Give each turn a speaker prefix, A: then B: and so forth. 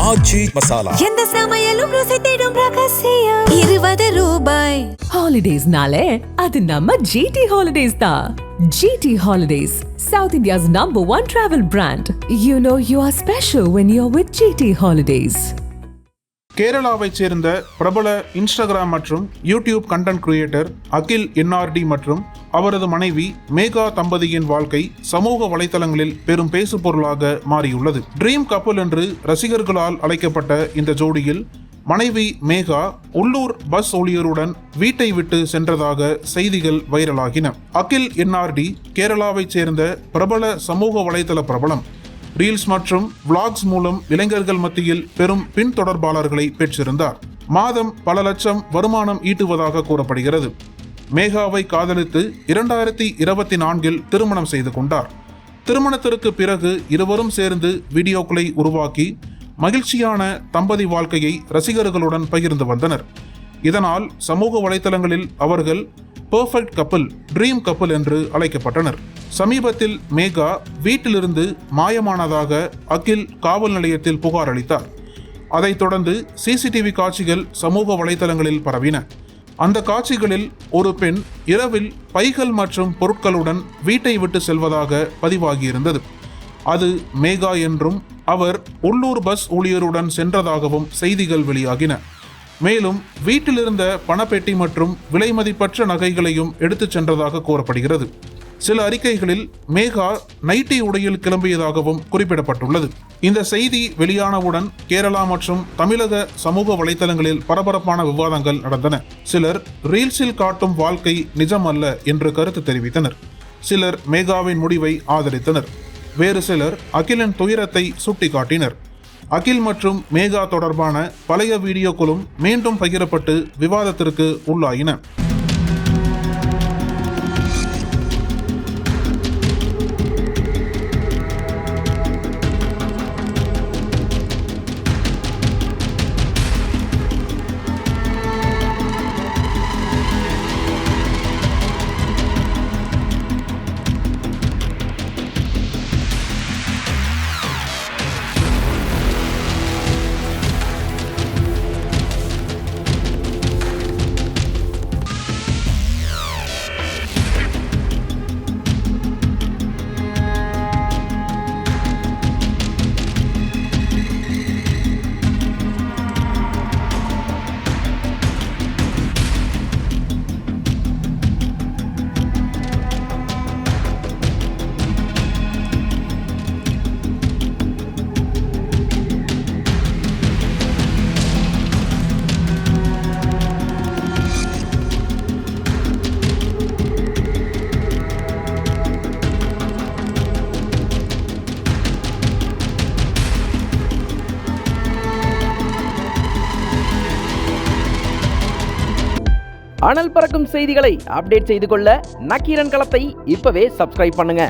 A: ஆச்சி மசாலா.
B: எந்த சமையலும் ருசி தேடும் ரகசியம். 20 ரூபாய்.
C: ஹாலிடேஸ்னாலே அது நம்ம GT Holidays தான். GT Holidays, South India's #1 travel brand. You know you are special when you're with GT Holidays.
D: கேரளாவைச் சேர்ந்த பிரபல இன்ஸ்டாகிராம் மற்றும் யூடியூப் கண்டென்ட் கிரியேட்டர் அகில் NRD மற்றும் அவரது மனைவி மேகா தம்பதியின் வாழ்க்கை சமூக வலைதளங்களில் பெரும் பேசு பொருளாக மாறியுள்ளது. ட்ரீம் கப்பல் என்று ரசிகர்களால் அழைக்கப்பட்ட இந்த ஜோடியில் மனைவி மேகா உள்ளூர் பஸ் ஊழியருடன் வீட்டை விட்டு சென்றதாக செய்திகள் வைரலாகின. அகில் NRD கேரளாவைச் சேர்ந்த பிரபல சமூக வலைதள பிரபலம். ரீல்ஸ் மற்றும் விளாக்ஸ் மூலம் இளைஞர்கள் மத்தியில் பெரும் பின்தொடர்பாளர்களை பெற்றிருந்தார். மாதம் பல லட்சம் வருமானம் ஈட்டுவதாக கூறப்படுகிறது. மேகாவை காதலித்து 2024 திருமணம் செய்து கொண்டார். திருமணத்திற்கு பிறகு இருவரும் சேர்ந்து வீடியோக்களை உருவாக்கி மகிழ்ச்சியான தம்பதி வாழ்க்கையை ரசிகர்களுடன் பகிர்ந்து வந்தனர். இதனால் சமூக வலைதளங்களில் அவர்கள் பெர்ஃபெக்ட் கப்பல், ட்ரீம் கப்பல் என்று அழைக்கப்பட்டனர். சமீபத்தில் மேகா வீட்டிலிருந்து மாயமானதாக அகில் காவல் நிலையத்தில் புகார் அளித்தார். அதைத் தொடர்ந்து CCTV காட்சிகள் சமூக வலைதளங்களில் பரவின. அந்த காட்சிகளில் ஒரு பெண் இரவில் பைகள் மற்றும் பொருட்களுடன் வீட்டை விட்டு செல்வதாக பதிவாகியிருந்தது. அது மேகா என்றும் அவர் உள்ளூர் பஸ் ஊழியருடன் சென்றதாகவும் செய்திகள் வெளியாகின. மேலும் வீட்டிலிருந்த பணப்பெட்டி மற்றும் விலைமதிப்பற்ற நகைகளையும் எடுத்துச் சென்றதாக கூறப்படுகிறது. சில அறிக்கைகளில் மேகா நைட்டி உடையில் கிளம்பியதாகவும் குறிப்பிடப்பட்டுள்ளது. இந்த செய்தி வெளியானவுடன் கேரளா மற்றும் தமிழக சமூக வலைதளங்களில் பரபரப்பான விவாதங்கள் நடந்தன. சிலர் ரீல்ஸில் காட்டும் வாழ்க்கை நிஜமல்ல என்று கருத்து தெரிவித்தனர். சிலர் மேகாவின் முடிவை ஆதரித்தனர். வேறு சிலர் அகிலின் துயரத்தை சுட்டிக்காட்டினர். அகில் மற்றும் மேகா தொடர்பான பழைய வீடியோக்களும் மீண்டும் பகிரப்பட்டு விவாதத்திற்கு உள்ளாயின.
E: அனல் பறக்கும் செய்திகளை அப்டேட் செய்து கொள்ள நக்கீரன் களத்தை இப்பவே சப்ஸ்கிரைப் பண்ணுங்க.